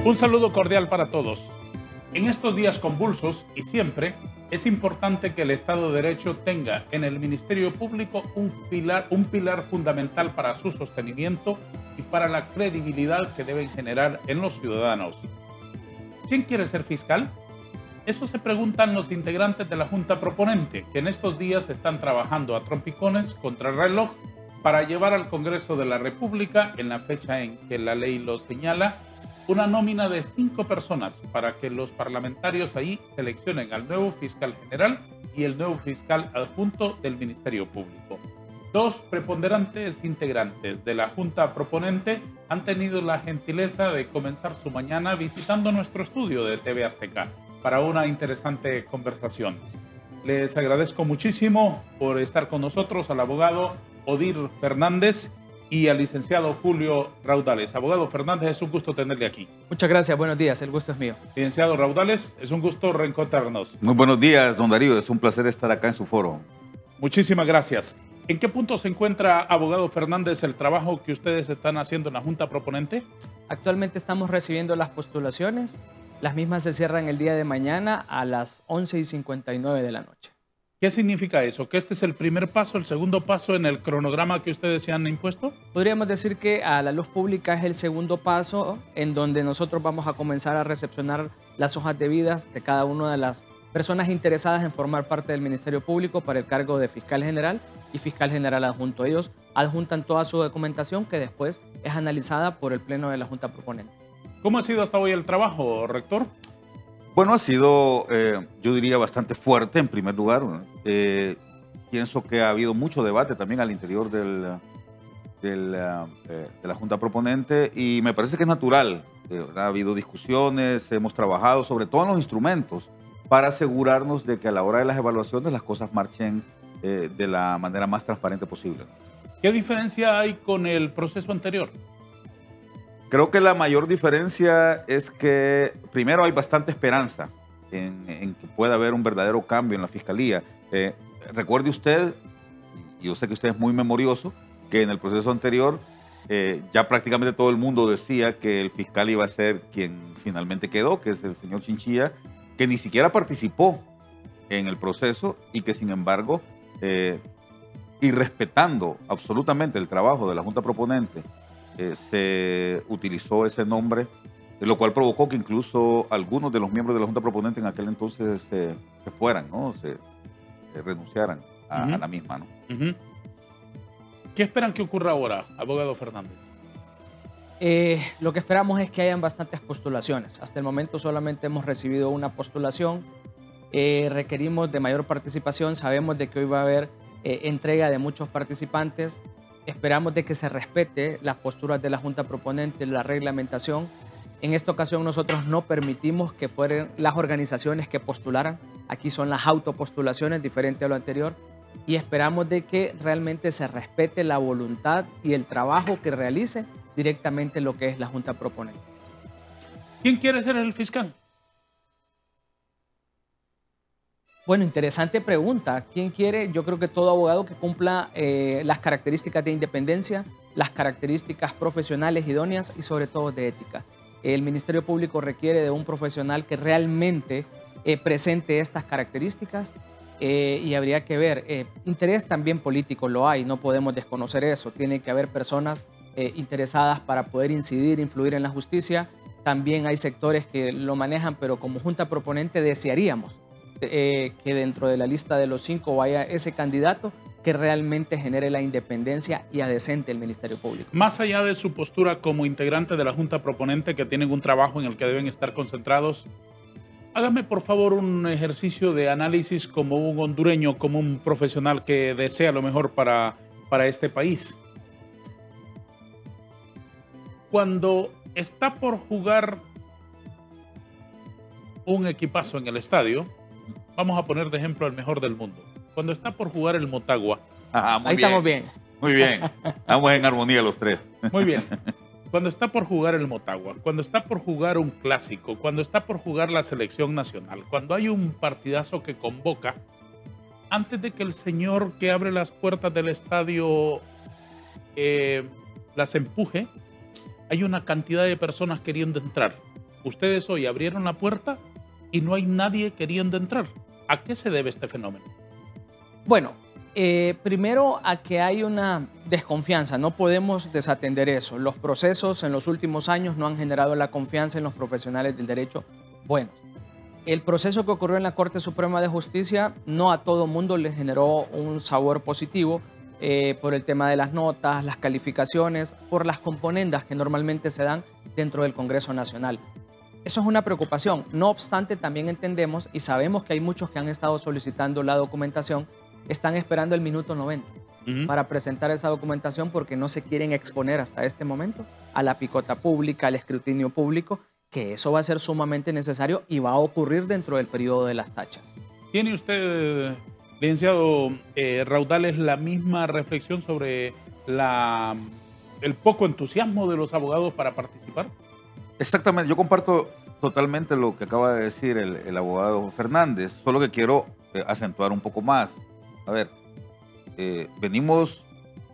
Un saludo cordial para todos. En estos días convulsos y siempre es importante que el Estado de Derecho tenga en el Ministerio Público un pilar fundamental para su sostenimiento y para la credibilidad que deben generar en los ciudadanos. ¿Quién quiere ser fiscal? Eso se preguntan los integrantes de la Junta Proponente, que en estos días están trabajando a trompicones contra el reloj para llevar al Congreso de la República, en la fecha en que la ley lo señala, una nómina de 5 personas para que los parlamentarios ahí seleccionen al nuevo fiscal general y el nuevo fiscal adjunto del Ministerio Público. 2 preponderantes integrantes de la Junta Proponente han tenido la gentileza de comenzar su mañana visitando nuestro estudio de TV Azteca para una interesante conversación. Les agradezco muchísimo por estar con nosotros al abogado Odir Fernández y al licenciado Julio Raudales. Abogado Fernández, es un gusto tenerle aquí. Muchas gracias, buenos días, el gusto es mío. Licenciado Raudales, es un gusto reencontrarnos. Muy buenos días, don Darío, es un placer estar acá en su foro. Muchísimas gracias. ¿En qué punto se encuentra, abogado Fernández, el trabajo que ustedes están haciendo en la Junta Proponente? Actualmente estamos recibiendo las postulaciones. Las mismas se cierran el día de mañana a las 11:59 de la noche. ¿Qué significa eso? ¿Que este es el primer paso, el segundo paso en el cronograma que ustedes se han impuesto? Podríamos decir que a la luz pública es el segundo paso en donde nosotros vamos a comenzar a recepcionar las hojas de vida de cada una de las personas interesadas en formar parte del Ministerio Público para el cargo de fiscal general y fiscal general adjunto. Ellos adjuntan toda su documentación que después es analizada por el Pleno de la Junta Proponente. ¿Cómo ha sido hasta hoy el trabajo, rector? Bueno, ha sido, yo diría, bastante fuerte en primer lugar. Pienso que ha habido mucho debate también al interior de la Junta Proponente y me parece que es natural. Ha habido discusiones, hemos trabajado sobre todo en los instrumentos para asegurarnos de que a la hora de las evaluaciones las cosas marchen de la manera más transparente posible. ¿Qué diferencia hay con el proceso anterior? Creo que la mayor diferencia es que primero hay bastante esperanza en que pueda haber un verdadero cambio en la Fiscalía. Recuerde usted, y yo sé que usted es muy memorioso, que en el proceso anterior ya prácticamente todo el mundo decía que el fiscal iba a ser quien finalmente quedó, que es el señor Chinchilla, que ni siquiera participó en el proceso y que sin embargo, y respetando absolutamente el trabajo de la Junta Proponente, se utilizó ese nombre, lo cual provocó que incluso algunos de los miembros de la Junta Proponente en aquel entonces se fueran, ¿no? Se renunciaran a la misma, ¿no? ¿Qué esperan que ocurra ahora, abogado Fernández? Lo que esperamos es que hayan bastantes postulaciones. Hasta el momento solamente hemos recibido una postulación. Requerimos de mayor participación. Sabemos de que hoy va a haber entrega de muchos participantes. Esperamos de que se respete las posturas de la Junta Proponente, la reglamentación. En esta ocasión nosotros no permitimos que fueran las organizaciones que postularan. Aquí son las autopostulaciones, diferente a lo anterior. Y esperamos de que realmente se respete la voluntad y el trabajo que realice directamente lo que es la Junta Proponente. ¿Quién quiere ser el fiscal? Bueno, interesante pregunta. ¿Quién quiere? Yo creo que todo abogado que cumpla las características de independencia, las características profesionales idóneas y sobre todo de ética. El Ministerio Público requiere de un profesional que realmente presente estas características y habría que ver. Interés también político lo hay, no podemos desconocer eso. Tiene que haber personas interesadas para poder incidir, influir en la justicia. También hay sectores que lo manejan, pero como Junta Proponente desearíamos que dentro de la lista de los 5 vaya ese candidato que realmente genere la independencia y adecente el Ministerio Público. Más allá de su postura como integrante de la Junta Proponente, que tienen un trabajo en el que deben estar concentrados, hágame por favor un ejercicio de análisis como un hondureño, como un profesional que desea lo mejor para este país. Cuando está por jugar un equipazo en el estadio, vamos a poner de ejemplo al mejor del mundo. Cuando está por jugar el Motagua. Ahí bien. Estamos bien. Muy bien. Estamos en armonía los tres. Muy bien. Cuando está por jugar el Motagua, cuando está por jugar un clásico, cuando está por jugar la selección nacional, cuando hay un partidazo que convoca, antes de que el señor que abre las puertas del estadio las empuje, hay una cantidad de personas queriendo entrar. ustedes hoy abrieron la puerta y no hay nadie queriendo entrar. ¿A qué se debe este fenómeno? Bueno, primero a que hay una desconfianza, no podemos desatender eso. Los procesos en los últimos años no han generado la confianza en los profesionales del derecho buenos. El proceso que ocurrió en la Corte Suprema de Justicia no a todo mundo le generó un sabor positivo por el tema de las notas, las calificaciones, por las componendas que normalmente se dan dentro del Congreso Nacional. Eso es una preocupación. No obstante, también entendemos y sabemos que hay muchos que han estado solicitando la documentación, están esperando el minuto 90 para presentar esa documentación porque no se quieren exponer hasta este momento a la picota pública, al escrutinio público, que eso va a ser sumamente necesario y va a ocurrir dentro del periodo de las tachas. ¿Tiene usted, licenciado Raudales, la misma reflexión sobre el poco entusiasmo de los abogados para participar? Exactamente, yo comparto totalmente lo que acaba de decir el abogado Fernández, solo que quiero acentuar un poco más. A ver,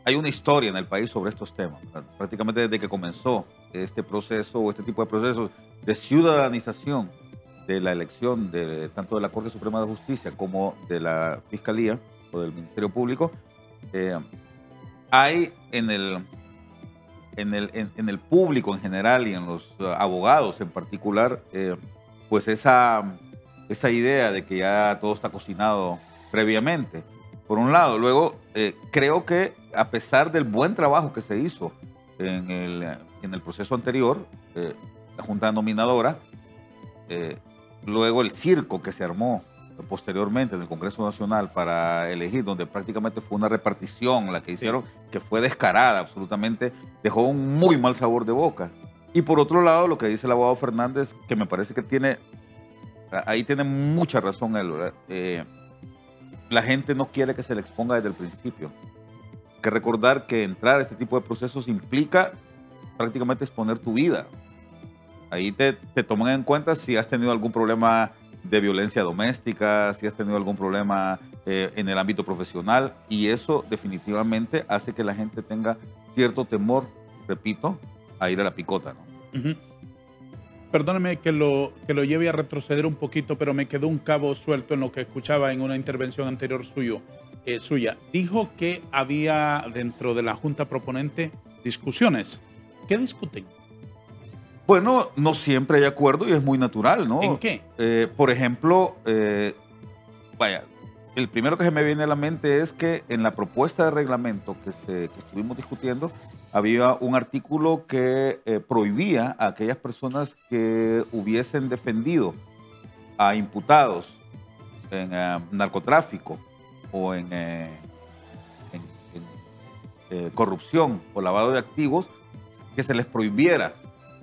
hay una historia en el país sobre estos temas, ¿verdad? Prácticamente desde que comenzó este proceso o este tipo de procesos de ciudadanización de la elección tanto de la Corte Suprema de Justicia como de la Fiscalía o del Ministerio Público, hay en el público en general y en los abogados en particular, pues esa idea de que ya todo está cocinado previamente, por un lado. Luego, creo que a pesar del buen trabajo que se hizo en el proceso anterior, la Junta Nominadora, luego el circo que se armó posteriormente en el Congreso Nacional para elegir, donde prácticamente fue una repartición la que hicieron, que fue descarada absolutamente, dejó un muy mal sabor de boca. Y por otro lado, lo que dice el abogado Fernández, que me parece que ahí tiene mucha razón él, ¿verdad? La gente no quiere que se le exponga desde el principio. Hay que recordar que entrar a este tipo de procesos implica prácticamente exponer tu vida. Ahí te toman en cuenta si has tenido algún problema de violencia doméstica, si has tenido algún problema en el ámbito profesional, y eso definitivamente hace que la gente tenga cierto temor, repito, a ir a la picota, ¿no? Perdóneme que lo lleve a retroceder un poquito, pero me quedó un cabo suelto en lo que escuchaba en una intervención anterior suya. Dijo que había dentro de la Junta Proponente discusiones. ¿Qué discuten? Bueno, no siempre hay acuerdo y es muy natural, ¿no? ¿En qué? Por ejemplo, el primero que se me viene a la mente es que en la propuesta de reglamento que estuvimos discutiendo, había un artículo que prohibía a aquellas personas que hubiesen defendido a imputados en narcotráfico o en corrupción o lavado de activos, que se les prohibiera,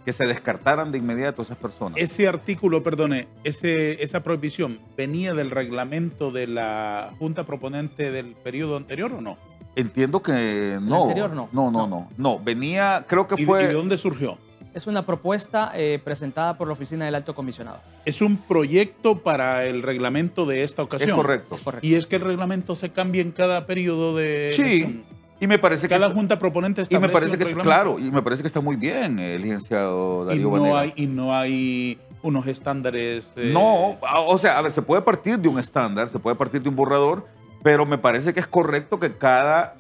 que se descartaran de inmediato esas personas. Ese artículo, perdone, esa prohibición, ¿venía del reglamento de la Junta Proponente del periodo anterior o no? Entiendo que no. ¿El anterior no? No, venía, creo que ¿Y fue... de dónde surgió? Es una propuesta presentada por la Oficina del Alto Comisionado. Es un proyecto para el reglamento de esta ocasión. Es correcto. Y es que el reglamento se cambia en cada periodo de elección. Y me parece que cada junta proponente establece me parece un que reglamento. Claro, y me parece que está muy bien el licenciado Darío Vanegas. Y no hay unos estándares... No, o sea, a ver, se puede partir de un estándar, se puede partir de un borrador, pero me parece que es correcto que cada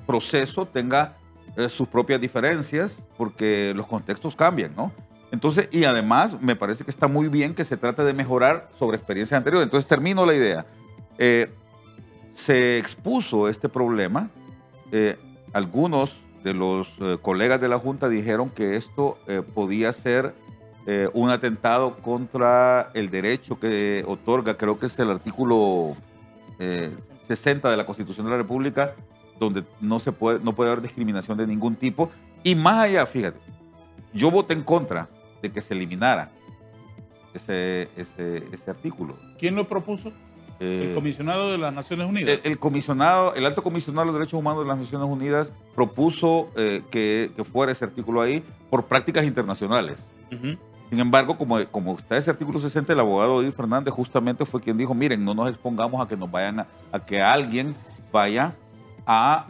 proceso tenga sus propias diferencias, porque los contextos cambian, ¿no? Entonces, y además me parece que está muy bien que se trate de mejorar sobre experiencias anteriores. Entonces, termino la idea. Se expuso este problema. Algunos de los colegas de la Junta dijeron que esto podía ser un atentado contra el derecho que otorga, creo que es el artículo 60 de la Constitución de la República, donde no puede haber discriminación de ningún tipo. Y más allá, fíjate, yo voté en contra de que se eliminara ese artículo. ¿Quién lo propuso? ¿El comisionado de las Naciones Unidas? El alto comisionado de los derechos humanos de las Naciones Unidas propuso que fuera ese artículo ahí por prácticas internacionales. Sin embargo, como está ese artículo 60, el abogado Darío Fernández justamente fue quien dijo, miren, no nos expongamos a que nos vayan a que alguien vaya a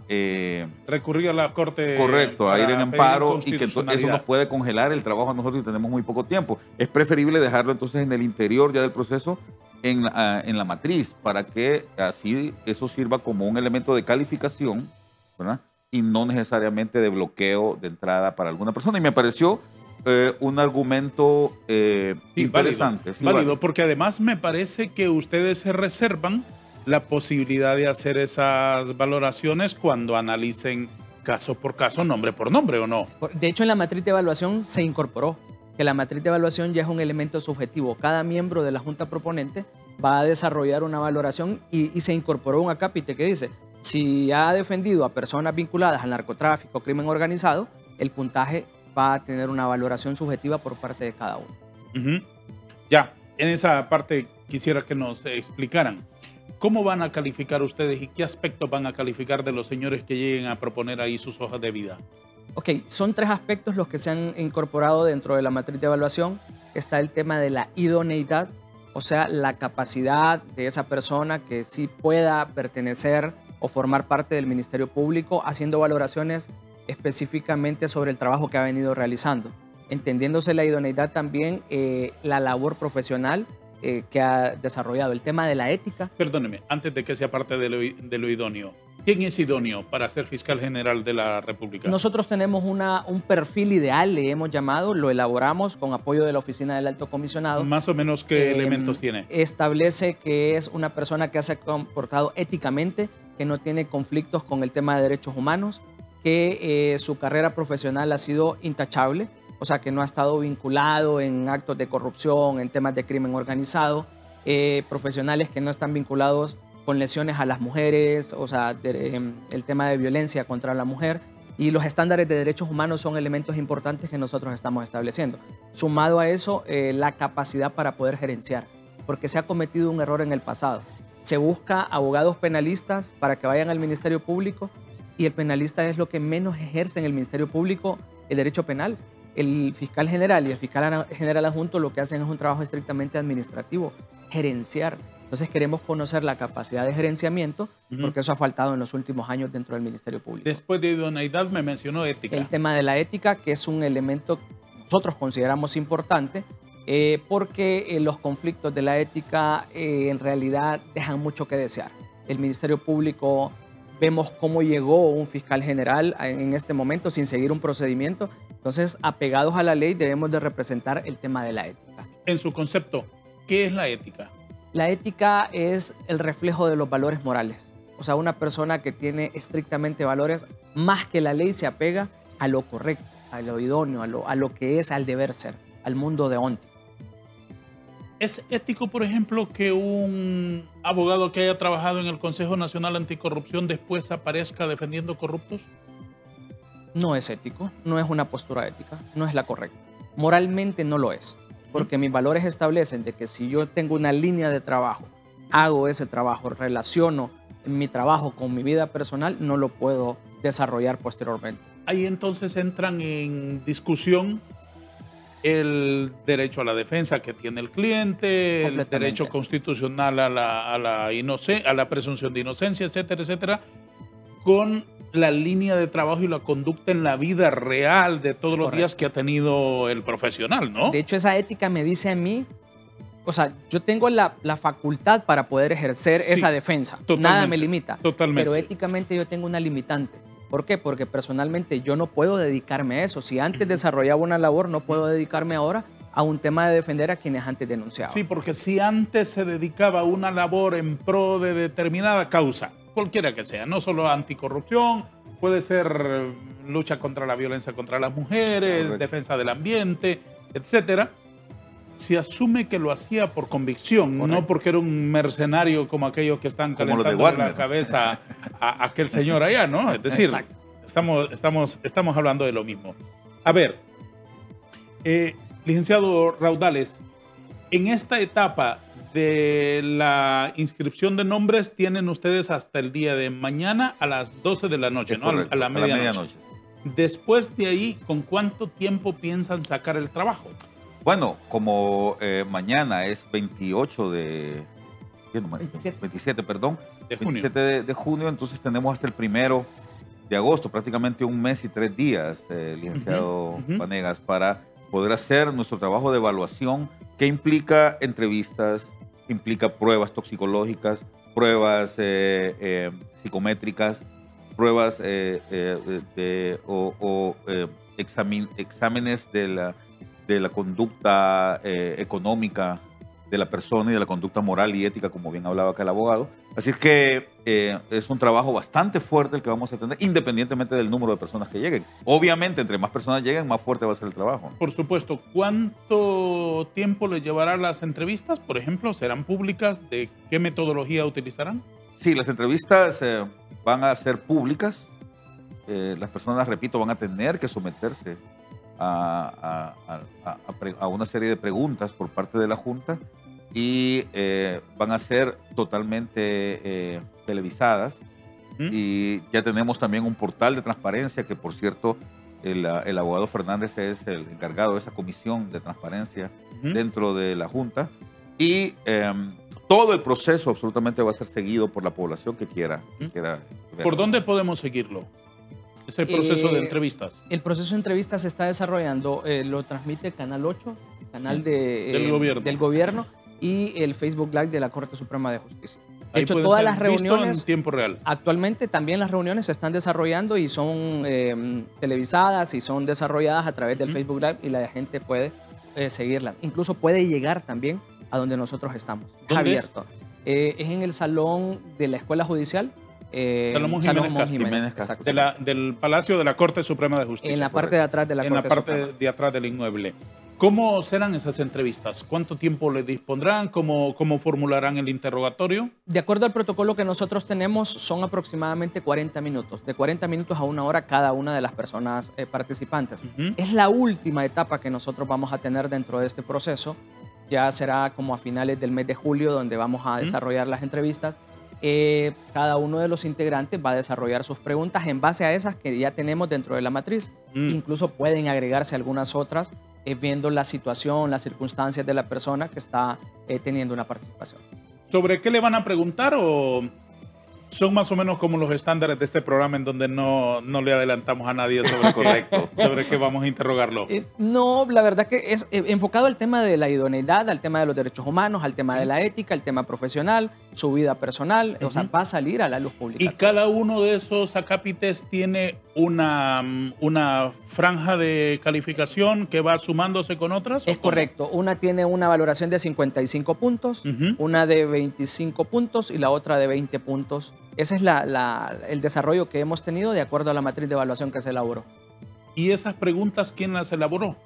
recurrir a la Corte. correcto, a ir en amparo, y que eso nos puede congelar el trabajo a nosotros y tenemos muy poco tiempo. Es preferible dejarlo entonces en el interior ya del proceso, en la matriz, para que así eso sirva como un elemento de calificación, ¿verdad? Y no necesariamente de bloqueo de entrada para alguna persona. Y me pareció un argumento interesante. Válido, porque además me parece que ustedes se reservan la posibilidad de hacer esas valoraciones cuando analicen caso por caso, nombre por nombre, ¿o no? De hecho, en la matriz de evaluación se incorporó que la matriz de evaluación ya es un elemento subjetivo. Cada miembro de la Junta Proponente va a desarrollar una valoración y se incorporó un acápite que dice, si ha defendido a personas vinculadas al narcotráfico, crimen organizado, el puntaje va a tener una valoración subjetiva por parte de cada uno. Ya, en esa parte quisiera que nos explicaran. ¿Cómo van a calificar ustedes y qué aspectos van a calificar de los señores que lleguen a proponer ahí sus hojas de vida? Ok, son 3 aspectos los que se han incorporado dentro de la matriz de evaluación. Está el tema de la idoneidad, o sea, la capacidad de esa persona que sí pueda pertenecer o formar parte del Ministerio Público, haciendo valoraciones específicamente sobre el trabajo que ha venido realizando. Entendiéndose la idoneidad también, la labor profesional que ha desarrollado, el tema de la ética. Perdóneme, antes de que sea parte de lo idóneo, ¿quién es idóneo para ser fiscal general de la República? Nosotros tenemos un perfil ideal, le hemos llamado, lo elaboramos con apoyo de la Oficina del Alto Comisionado. ¿Más o menos qué elementos tiene? Establece que es una persona que se ha comportado éticamente, que no tiene conflictos con el tema de derechos humanos, que su carrera profesional ha sido intachable, o sea, que no ha estado vinculado en actos de corrupción, en temas de crimen organizado, profesionales que no están vinculados con lesiones a las mujeres, o sea, el tema de violencia contra la mujer, y los estándares de derechos humanos son elementos importantes que nosotros estamos estableciendo. Sumado a eso, la capacidad para poder gerenciar, porque se ha cometido un error en el pasado. Se busca abogados penalistas para que vayan al Ministerio Público, y el penalista es lo que menos ejerce en el Ministerio Público el derecho penal. El fiscal general y el fiscal general adjunto lo que hacen es un trabajo estrictamente administrativo, gerenciar. Entonces queremos conocer la capacidad de gerenciamiento, porque eso ha faltado en los últimos años dentro del Ministerio Público. Después de idoneidad me mencionó ética. El tema de la ética, que es un elemento que nosotros consideramos importante, porque los conflictos de la ética en realidad dejan mucho que desear. El Ministerio Público, vemos cómo llegó un fiscal general en este momento sin seguir un procedimiento. Entonces, apegados a la ley, debemos de representar el tema de la ética. En su concepto, ¿qué es la ética? La ética es el reflejo de los valores morales. O sea, una persona que tiene estrictamente valores, más que la ley, se apega a lo correcto, a lo idóneo, a lo que es, al deber ser, al mundo de onti. ¿Es ético, por ejemplo, que un abogado que haya trabajado en el Consejo Nacional Anticorrupción después aparezca defendiendo corruptos? No es ético, no es una postura ética, no es la correcta. Moralmente no lo es, porque mis valores establecen de que si yo tengo una línea de trabajo, hago ese trabajo, relaciono mi trabajo con mi vida personal, no lo puedo desarrollar posteriormente. Ahí entonces entran en discusión el derecho a la defensa que tiene el cliente, el derecho constitucional a la presunción de inocencia, etcétera, etcétera, con la línea de trabajo y la conducta en la vida real de todos los días que ha tenido el profesional, ¿no? De hecho, esa ética me dice a mí, o sea, yo tengo la facultad para poder ejercer esa defensa. Nada me limita. Totalmente. Pero éticamente yo tengo una limitante. ¿Por qué? Porque personalmente yo no puedo dedicarme a eso. Si antes desarrollaba una labor, no puedo dedicarme ahora a un tema de defender a quienes antes denunciaban. Sí, porque si antes se dedicaba a una labor en pro de determinada causa, cualquiera que sea, no solo anticorrupción, puede ser lucha contra la violencia contra las mujeres, defensa del ambiente, etcétera, se asume que lo hacía por convicción, no porque era un mercenario como aquellos que están calentando la cabeza a aquel señor allá, ¿no? Es decir, estamos hablando de lo mismo. A ver, licenciado Raudales, en esta etapa de la inscripción de nombres tienen ustedes hasta el día de mañana a las 12 de la noche, ¿no? A la medianoche. Después de ahí, ¿con cuánto tiempo piensan sacar el trabajo? Bueno, como mañana es 27, perdón, De junio. 27 de junio, entonces tenemos hasta el 1 de agosto, prácticamente un mes y 3 días, licenciado Vanegas, para poder hacer nuestro trabajo de evaluación que implica entrevistas, implica pruebas toxicológicas, pruebas psicométricas, pruebas exámenes de la conducta económica de la persona y de la conducta moral y ética, como bien hablaba acá el abogado. Así es que es un trabajo bastante fuerte el que vamos a tener, independientemente del número de personas que lleguen. Obviamente, entre más personas lleguen, más fuerte va a ser el trabajo. Por supuesto. ¿Cuánto tiempo les llevará las entrevistas? Por ejemplo, ¿serán públicas? ¿De qué metodología utilizarán? Sí, las entrevistas van a ser públicas. Las personas, repito, van a tener que someterse a una serie de preguntas por parte de la Junta y van a ser totalmente televisadas. Y ya tenemos también un portal de transparencia que, por cierto, el abogado Fernández es el encargado de esa comisión de transparencia dentro de la Junta. Y todo el proceso absolutamente va a ser seguido por la población que quiera verlo. ¿Por dónde podemos seguirlo? Ese proceso de entrevistas. El proceso de entrevistas se está desarrollando, lo transmite Canal 8, canal del gobierno, y el Facebook Live de la Corte Suprema de Justicia. De hecho, todas las reuniones en tiempo real. Actualmente también las reuniones se están desarrollando y son televisadas y son desarrolladas a través del Facebook Live y la gente puede seguirlas. Incluso puede llegar también a donde nosotros estamos. Es abierto. Es en el salón de la Escuela Judicial. Salomón Jiménez Castro, del Palacio de la Corte Suprema de Justicia. En la parte de atrás de la Corte Suprema. En la parte de atrás del inmueble. ¿Cómo serán esas entrevistas? ¿Cuánto tiempo le dispondrán? ¿Cómo formularán el interrogatorio? De acuerdo al protocolo que nosotros tenemos, son aproximadamente 40 minutos. De 40 minutos a 1 hora cada una de las personas participantes. Es la última etapa que nosotros vamos a tener dentro de este proceso. Ya será como a finales del mes de julio donde vamos a desarrollar las entrevistas. Cada uno de los integrantes va a desarrollar sus preguntas en base a esas que ya tenemos dentro de la matriz. Incluso pueden agregarse algunas otras viendo la situación, las circunstancias de la persona que está teniendo una participación. ¿Sobre qué le van a preguntar o son más o menos como los estándares de este programa en donde no le adelantamos a nadie sobre qué vamos a interrogarlo? No, la verdad que es enfocado al tema de la idoneidad, al tema de los derechos humanos, al tema de la ética, al tema profesional, su vida personal, o sea, va a salir a la luz pública. ¿Y cada uno de esos acápites tiene una franja de calificación que va sumándose con otras? Es correcto. Una tiene una valoración de 55 puntos, una de 25 puntos y la otra de 20 puntos. Ese es el desarrollo que hemos tenido de acuerdo a la matriz de evaluación que se elaboró. ¿Y esas preguntas quién las elaboró?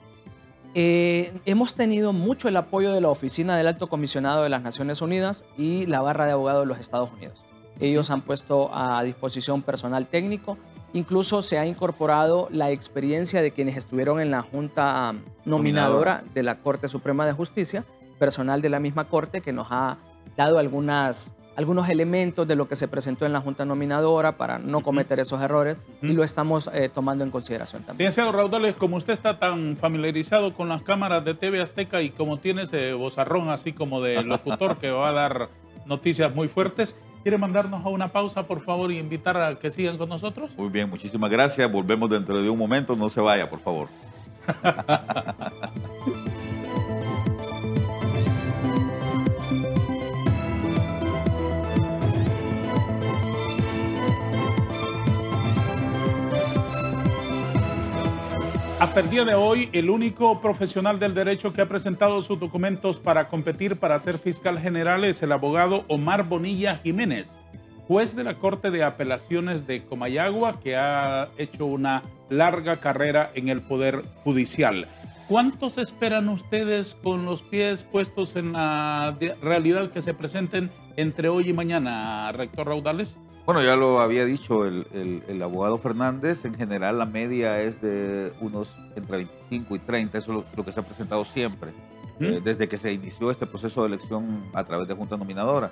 Hemos tenido mucho el apoyo de la Oficina del Alto Comisionado de las Naciones Unidas y la Barra de Abogados de los Estados Unidos. Ellos han puesto a disposición personal técnico. Incluso se ha incorporado la experiencia de quienes estuvieron en la Junta Nominadora de la Corte Suprema de Justicia, personal de la misma Corte que nos ha dado algunos elementos de lo que se presentó en la Junta Nominadora para no cometer esos errores y lo estamos tomando en consideración también. Licenciado Raudales, como usted está tan familiarizado con las cámaras de TV Azteca y como tiene ese vozarrón así como de locutor que va a dar noticias muy fuertes, ¿quiere mandarnos a una pausa, por favor, y invitar a que sigan con nosotros? Muy bien, muchísimas gracias. Volvemos dentro de un momento. No se vaya, por favor. Hasta el día de hoy, el único profesional del derecho que ha presentado sus documentos para competir para ser fiscal general es el abogado Omar Bonilla Jiménez, juez de la Corte de Apelaciones de Comayagua, que ha hecho una larga carrera en el Poder Judicial. ¿Cuántos esperan ustedes con los pies puestos en la realidad que se presenten entre hoy y mañana, rector Raudales? Bueno, ya lo había dicho el abogado Fernández. En general, la media es de unos entre 25 y 30. Eso es lo que se ha presentado siempre, desde que se inició este proceso de elección a través de Junta Nominadora.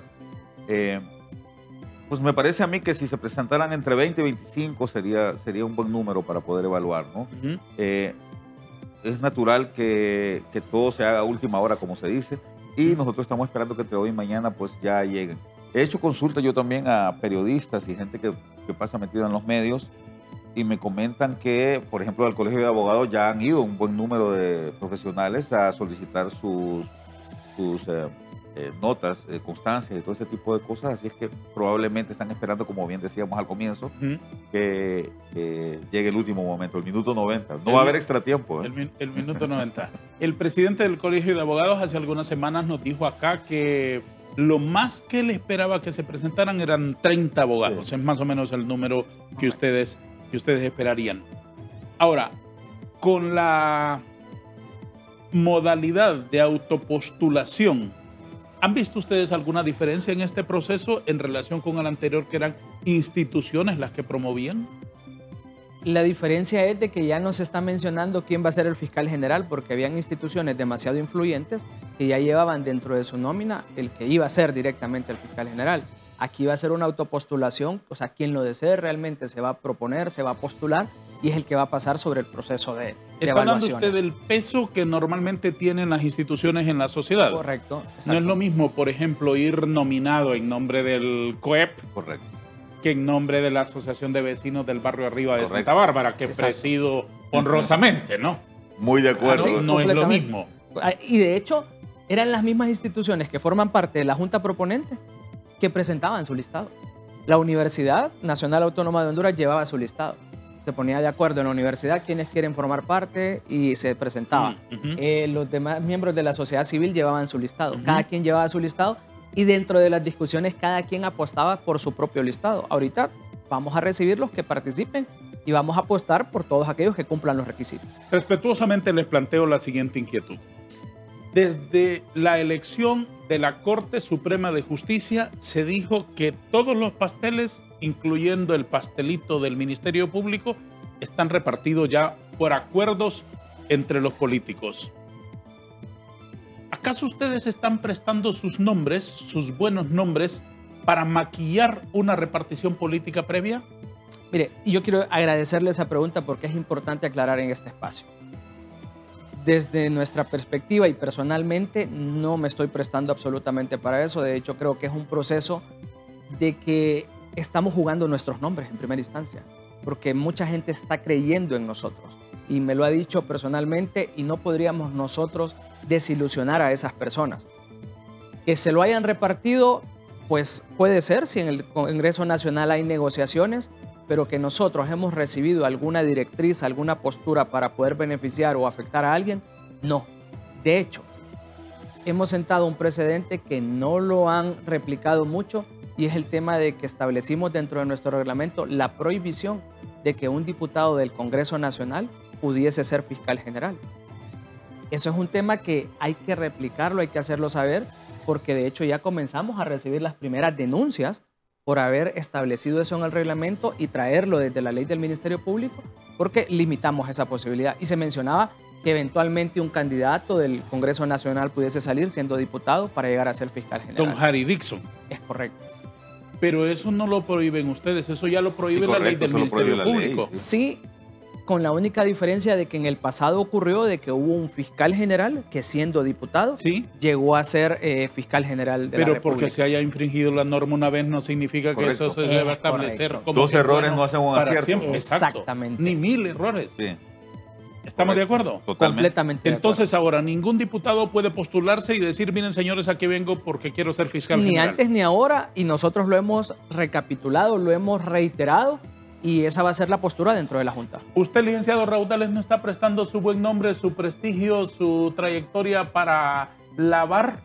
Pues me parece a mí que si se presentaran entre 20 y 25 sería un buen número para poder evaluar, ¿no? Es natural que todo se haga a última hora, como se dice, y nosotros estamos esperando que entre hoy y mañana pues ya lleguen. He hecho consultas yo también a periodistas y gente que pasa metida en los medios y me comentan que, por ejemplo, al Colegio de Abogados ya han ido un buen número de profesionales a solicitar sus notas, constancias y todo ese tipo de cosas, así es que probablemente están esperando, como bien decíamos al comienzo, que llegue el último momento, el minuto 90. No va a haber extratiempo. El minuto 90. El presidente del Colegio de Abogados hace algunas semanas nos dijo acá que lo más que él esperaba que se presentaran eran 30 abogados. Sí. Es más o menos el número que ustedes esperarían. Ahora, con la modalidad de autopostulación, ¿han visto ustedes alguna diferencia en este proceso en relación con el anterior, que eran instituciones las que promovían? La diferencia es de que ya no se está mencionando quién va a ser el fiscal general, porque habían instituciones demasiado influyentes que ya llevaban dentro de su nómina el que iba a ser directamente el fiscal general. Aquí va a ser una autopostulación, o sea, quien lo desee realmente se va a proponer, se va a postular y es el que va a pasar sobre el proceso de ¿Está hablando usted del peso que normalmente tienen las instituciones en la sociedad? Correcto. Exacto. No es lo mismo, por ejemplo, ir nominado en nombre del COEP, correcto, que en nombre de la Asociación de Vecinos del Barrio Arriba de Santa Bárbara, que presido honrosamente, ¿no? Muy de acuerdo. Así no es lo mismo. Y de hecho, eran las mismas instituciones que forman parte de la Junta Proponente que presentaban su listado. La Universidad Nacional Autónoma de Honduras llevaba su listado. Se ponía de acuerdo en la universidad quienes quieren formar parte y se presentaban. Los demás miembros de la sociedad civil llevaban su listado. Cada quien llevaba su listado y dentro de las discusiones cada quien apostaba por su propio listado. Ahorita vamos a recibir los que participen y vamos a apostar por todos aquellos que cumplan los requisitos. Respetuosamente les planteo la siguiente inquietud. Desde la elección de la Corte Suprema de Justicia se dijo que todos los pasteles, incluyendo el pastelito del Ministerio Público, están repartidos ya por acuerdos entre los políticos. ¿Acaso ustedes están prestando sus nombres, sus buenos nombres, para maquillar una repartición política previa? Mire, yo quiero agradecerle esa pregunta porque es importante aclarar en este espacio. Desde nuestra perspectiva y personalmente no me estoy prestando absolutamente para eso. De hecho, creo que es un proceso de que estamos jugando nuestros nombres en primera instancia, porque mucha gente está creyendo en nosotros y me lo ha dicho personalmente y no podríamos nosotros desilusionar a esas personas. Que se lo hayan repartido, pues puede ser si en el Congreso Nacional hay negociaciones, pero que nosotros hemos recibido alguna directriz, alguna postura para poder beneficiar o afectar a alguien, no. De hecho, hemos sentado un precedente que no lo han replicado mucho y es el tema de que establecimos dentro de nuestro reglamento la prohibición de que un diputado del Congreso Nacional pudiese ser fiscal general. Eso es un tema que hay que replicarlo, hay que hacerlo saber, porque de hecho ya comenzamos a recibir las primeras denuncias por haber establecido eso en el reglamento y traerlo desde la ley del Ministerio Público, porque limitamos esa posibilidad. Y se mencionaba que eventualmente un candidato del Congreso Nacional pudiese salir siendo diputado para llegar a ser fiscal general. Don Harry Dixon. Es correcto. Pero eso no lo prohíben ustedes, eso ya lo prohíbe la ley del Ministerio Público. Sí, con la única diferencia de que en el pasado ocurrió de que hubo un fiscal general que siendo diputado llegó a ser fiscal general de la República. Pero porque se haya infringido la norma una vez no significa que eso se deba establecer como dos errores no hacen un acierto. Siempre. Exactamente. Ni 1000 errores. Sí. ¿Estamos de acuerdo? Totalmente. Completamente. Entonces ahora ningún diputado puede postularse y decir, miren señores, aquí vengo porque quiero ser fiscal general. Ni antes ni ahora, y nosotros lo hemos recapitulado, lo hemos reiterado, y esa va a ser la postura dentro de la Junta. Usted, licenciado Raudales, no está prestando su buen nombre, su prestigio, su trayectoria para lavar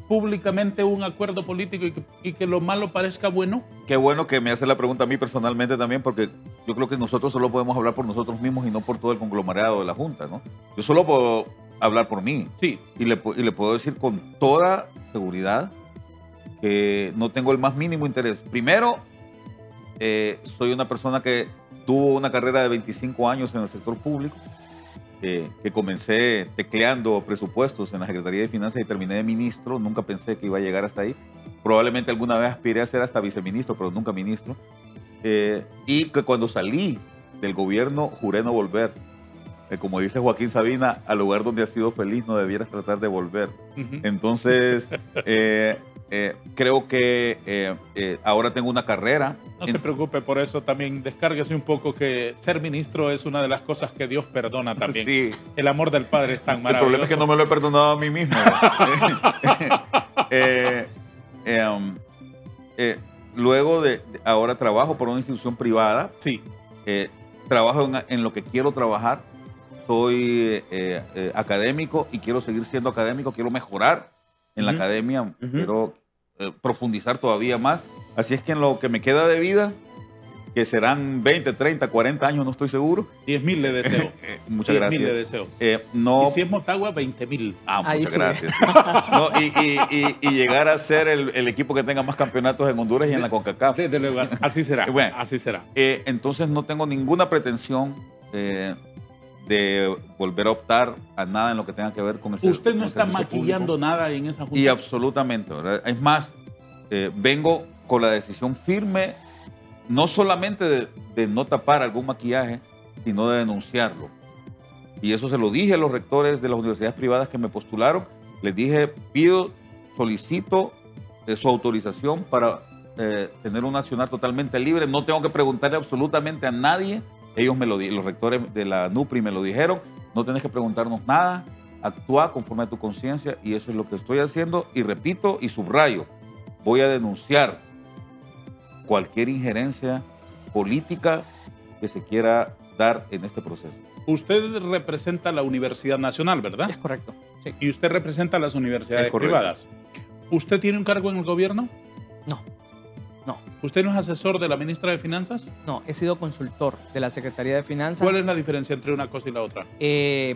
públicamente un acuerdo político y que lo malo parezca bueno. Qué bueno que me hace la pregunta a mí personalmente también, porque yo creo que nosotros solo podemos hablar por nosotros mismos y no por todo el conglomerado de la Junta, ¿no? Yo solo puedo hablar por mí. Sí. Y le puedo decir con toda seguridad que no tengo el más mínimo interés. Primero, soy una persona que tuvo una carrera de 25 años en el sector público, que comencé tecleando presupuestos en la Secretaría de Finanzas y terminé de ministro. Nunca pensé que iba a llegar hasta ahí. Probablemente alguna vez aspiré a ser hasta viceministro, pero nunca ministro. Y que cuando salí del gobierno juré no volver. Como dice Joaquín Sabina, al lugar donde has sido feliz no debieras tratar de volver. Entonces, Creo que ahora tengo una carrera. No se preocupe por eso, también descárguese un poco que ser ministro es una de las cosas que Dios perdona también. Sí. El amor del Padre es tan El maravilloso. problema es que no me lo he perdonado a mí mismo. Luego ahora trabajo por una institución privada. Sí. Trabajo en lo que quiero trabajar. Soy académico y quiero seguir siendo académico. Quiero mejorar en la academia. Quiero profundizar todavía más. Así es que en lo que me queda de vida, que serán 20, 30, 40 años, no estoy seguro. 10.000 le deseo. Muchas 10.000 gracias. le deseo. No, Y si es Motagua, 20.000. muchas gracias. No, y llegar a ser el equipo que tenga más campeonatos en Honduras y en la CONCACAF. Desde luego, así será. Bueno, así será. Entonces no tengo ninguna pretensión de volver a optar a nada en lo que tenga que ver con el Usted no con el está servicio maquillando público. nada en esa junta. Y absolutamente, ¿verdad? Es más, vengo con la decisión firme, no solamente de no tapar algún maquillaje, sino de denunciarlo. Y eso se lo dije a los rectores de las universidades privadas que me postularon. Les dije, solicito su autorización para tener un nacional totalmente libre. No tengo que preguntarle absolutamente a nadie. Ellos los rectores de la NUPRI me lo dijeron. No tenés que preguntarnos nada. Actúa conforme a tu conciencia y eso es lo que estoy haciendo. Y repito y subrayo, voy a denunciar cualquier injerencia política que se quiera dar en este proceso. Usted representa la Universidad Nacional, ¿verdad? Es correcto. Sí. Y usted representa las universidades privadas. ¿Usted tiene un cargo en el gobierno? No. No. ¿Usted no es asesor de la ministra de Finanzas? No, he sido consultor de la Secretaría de Finanzas. ¿Cuál es la diferencia entre una cosa y la otra?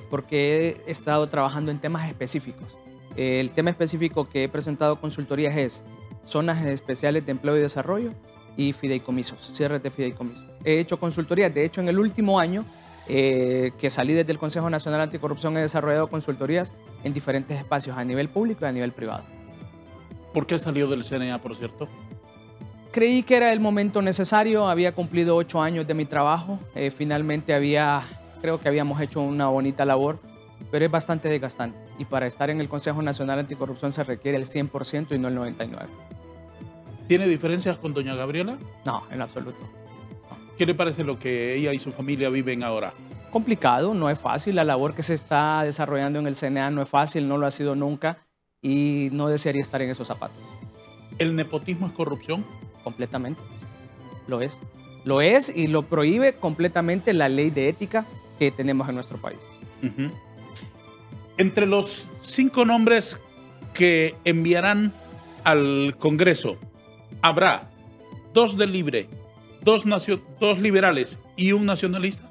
Porque he estado trabajando en temas específicos. El tema específico que he presentado consultorías es zonas especiales de empleo y desarrollo y fideicomisos, cierres de fideicomisos. He hecho consultorías, de hecho en el último año que salí desde el Consejo Nacional Anticorrupción he desarrollado consultorías en diferentes espacios a nivel público y a nivel privado. ¿Por qué salió del CNA, por cierto? Creí que era el momento necesario, había cumplido 8 años de mi trabajo, finalmente creo que habíamos hecho una bonita labor, pero es bastante desgastante y para estar en el Consejo Nacional Anticorrupción se requiere el 100% y no el 99%. ¿Tiene diferencias con doña Gabriela? No, en absoluto. ¿Qué le parece lo que ella y su familia viven ahora? Complicado, no es fácil, la labor que se está desarrollando en el CNA no es fácil, no lo ha sido nunca y no desearía estar en esos zapatos. ¿El nepotismo es corrupción? Completamente, lo es. Lo es y lo prohíbe completamente la ley de ética que tenemos en nuestro país. Entre los 5 nombres que enviarán al Congreso, ¿habrá 2 de libre, 2 liberales y 1 nacionalista?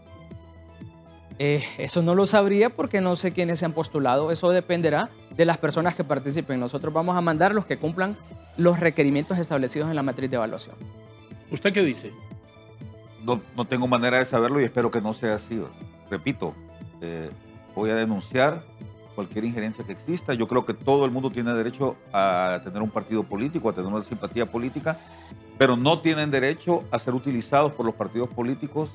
Eso no lo sabría porque no sé quiénes se han postulado. Eso dependerá de las personas que participen. Nosotros vamos a mandar los que cumplan los requerimientos establecidos en la matriz de evaluación. ¿Usted qué dice? No tengo manera de saberlo y espero que no sea así. Repito, voy a denunciar cualquier injerencia que exista. Yo creo que todo el mundo tiene derecho a tener un partido político, a tener una simpatía política, pero no tienen derecho a ser utilizados por los partidos políticos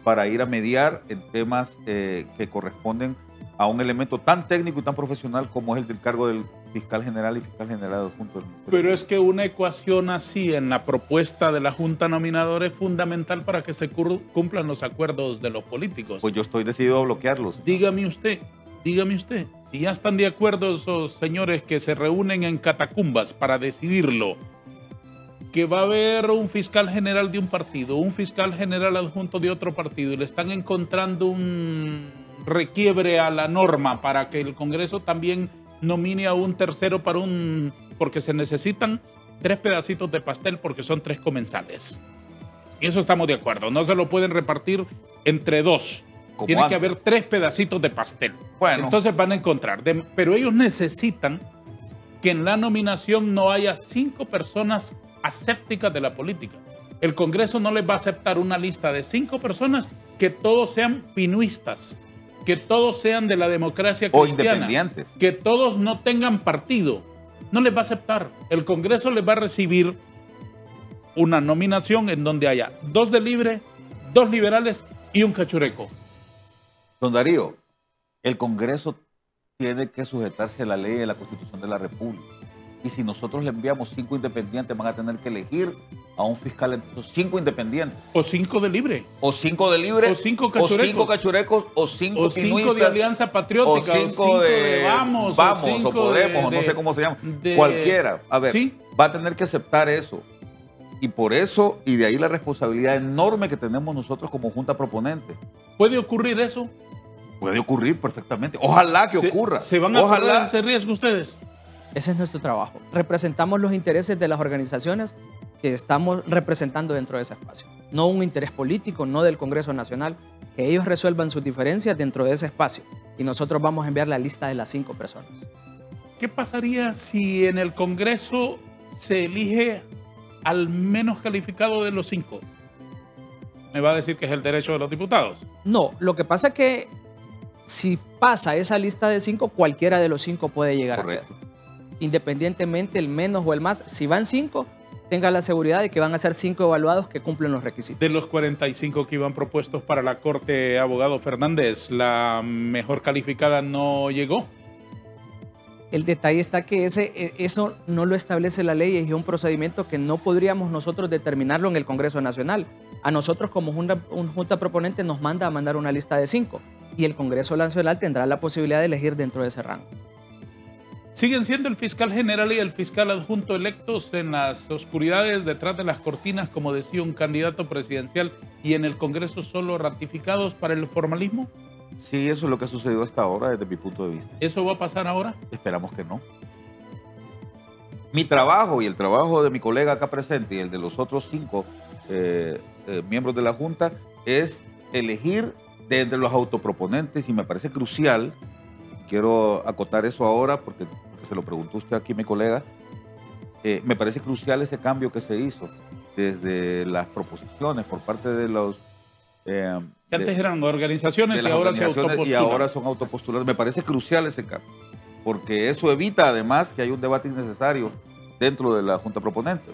para ir a mediar en temas que corresponden a un elemento tan técnico y tan profesional como es el del cargo del fiscal general y fiscal general adjunto. Pero es que una ecuación así en la propuesta de la Junta Nominadora es fundamental para que se cumplan los acuerdos de los políticos. Pues yo estoy decidido a bloquearlos. Dígame usted, si ya están de acuerdo esos señores que se reúnen en catacumbas para decidirlo, que va a haber un fiscal general de un partido, un fiscal general adjunto de otro partido y le están encontrando un requiebre a la norma para que el Congreso también nomine a un tercero porque se necesitan 3 pedacitos de pastel porque son 3 comensales. Y eso estamos de acuerdo, no se lo pueden repartir entre 2. Tiene que haber 3 pedacitos de pastel. Bueno. Entonces van a encontrar, pero ellos necesitan que en la nominación no haya 5 personas asépticas de la política. El Congreso no les va a aceptar una lista de 5 personas que todos sean pinuistas, que todos sean de la democracia cristiana, o independientes, que todos no tengan partido. No les va a aceptar. El Congreso les va a recibir una nominación en donde haya 2 de libre, 2 liberales y un cachureco. Don Darío, el Congreso tiene que sujetarse a la ley de la Constitución de la República. Y si nosotros le enviamos 5 independientes, van a tener que elegir a un fiscal entre esos 5 independientes. O 5 de libre. O 5 de libre. O 5 cachurecos. O 5 cachurecos. O 5 o 5 de Alianza Patriótica. O 5 de Vamos. O Podemos. O no sé cómo se llama. Cualquiera. A ver, ¿sí? Va a tener que aceptar eso. Y por eso, y de ahí la responsabilidad enorme que tenemos nosotros como Junta Proponente. ¿Puede ocurrir eso? Puede ocurrir perfectamente. Ojalá que ocurra. ¿Se van a correr ese riesgo ustedes? Ese es nuestro trabajo. Representamos los intereses de las organizaciones que estamos representando dentro de ese espacio. No un interés político, no del Congreso Nacional. Que ellos resuelvan sus diferencias dentro de ese espacio. Y nosotros vamos a enviar la lista de las 5 personas. ¿Qué pasaría si en el Congreso se elige al menos calificado de los 5? ¿Me va a decir que es el derecho de los diputados? No, lo que pasa es que si pasa esa lista de 5, cualquiera de los 5 puede llegar a ser. Independientemente el menos o el más, si van 5, tenga la seguridad de que van a ser 5 evaluados que cumplen los requisitos. De los 45 que iban propuestos para la Corte, abogado Fernández, ¿la mejor calificada no llegó? El detalle está que eso no lo establece la ley, es un procedimiento que no podríamos nosotros determinarlo en el Congreso Nacional. A nosotros como Junta Proponente nos manda a mandar una lista de 5 y el Congreso Nacional tendrá la posibilidad de elegir dentro de ese rango. ¿Siguen siendo el fiscal general y el fiscal adjunto electos en las oscuridades detrás de las cortinas, como decía un candidato presidencial, y en el Congreso solo ratificados para el formalismo? Sí, eso es lo que ha sucedido hasta ahora desde mi punto de vista. ¿Eso va a pasar ahora? Esperamos que no. Mi trabajo y el trabajo de mi colega acá presente y el de los otros 5 miembros de la Junta es elegir de entre los autoproponentes, y me parece crucial, quiero acotar eso ahora porque se lo preguntó usted aquí, mi colega, me parece crucial ese cambio que se hizo desde las proposiciones por parte de los... que antes eran organizaciones y ahora se autopostulan. Y ahora son autopostulados. Me parece crucial ese cambio, porque eso evita además que haya un debate innecesario dentro de la Junta Proponente.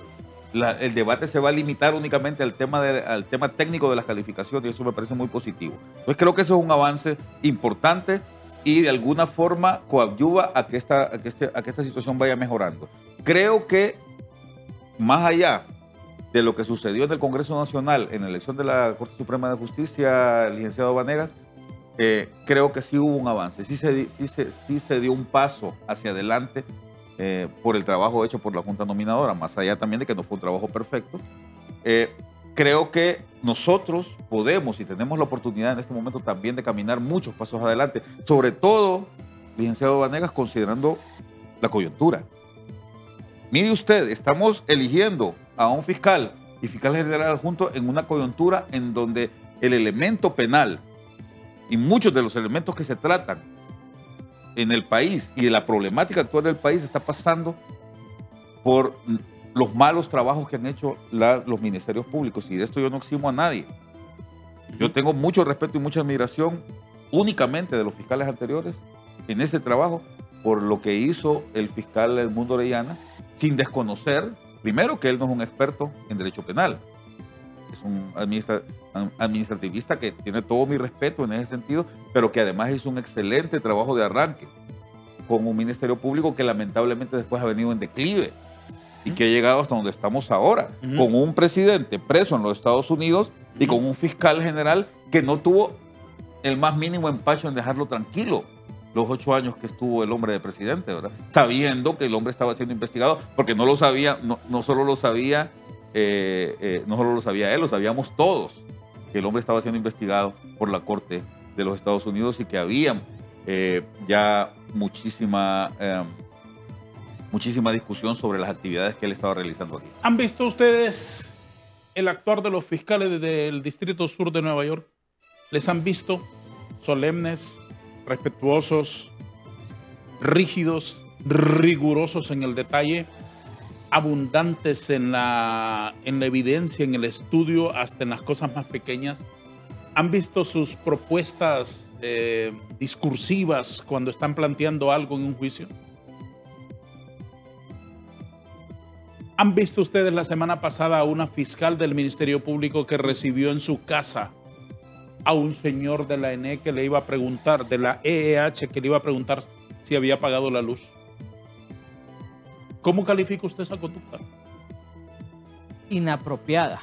El debate se va a limitar únicamente al tema técnico de las calificaciones, y eso me parece muy positivo. Entonces creo que eso es un avance importante y de alguna forma coadyuva a que esta situación vaya mejorando. Creo que más allá de lo que sucedió en el Congreso Nacional en la elección de la Corte Suprema de Justicia, el licenciado Vanegas, creo que sí hubo un avance, sí se dio un paso hacia adelante por el trabajo hecho por la Junta Nominadora, más allá también de que no fue un trabajo perfecto. Creo que nosotros podemos y tenemos la oportunidad en este momento también de caminar muchos pasos adelante, sobre todo, licenciado Vanegas, considerando la coyuntura. Mire usted, estamos eligiendo a un fiscal y fiscal general adjunto en una coyuntura en donde el elemento penal y muchos de los elementos que se tratan en el país y de la problemática actual del país está pasando por los malos trabajos que han hecho los ministerios públicos, y de esto yo no eximo a nadie. Yo tengo mucho respeto y mucha admiración únicamente de los fiscales anteriores en ese trabajo por lo que hizo el fiscal Edmundo Orellana, sin desconocer, primero, que él no es un experto en derecho penal. Es un administrativista que tiene todo mi respeto en ese sentido, pero que además hizo un excelente trabajo de arranque con un ministerio público que lamentablemente después ha venido en declive y que ha llegado hasta donde estamos ahora, con un presidente preso en los Estados Unidos y con un fiscal general que no tuvo el más mínimo empacho en dejarlo tranquilo los 8 años que estuvo el hombre de presidente, ¿verdad? Sabiendo que el hombre estaba siendo investigado, porque no lo sabía, no solo lo sabía él, lo sabíamos todos, que el hombre estaba siendo investigado por la Corte de los Estados Unidos y que había ya muchísima discusión sobre las actividades que él estaba realizando aquí. ¿Han visto ustedes el actuar de los fiscales del Distrito Sur de Nueva York? ¿Les han visto solemnes, respetuosos, rígidos, rigurosos en el detalle, abundantes en la evidencia, en el estudio, hasta en las cosas más pequeñas? ¿Han visto sus propuestas discursivas cuando están planteando algo en un juicio? ¿Han visto ustedes la semana pasada a una fiscal del Ministerio Público que recibió en su casa a un señor de la ENE que le iba a preguntar, de la EEH, que le iba a preguntar si había pagado la luz? ¿Cómo califica usted esa conducta? Inapropiada,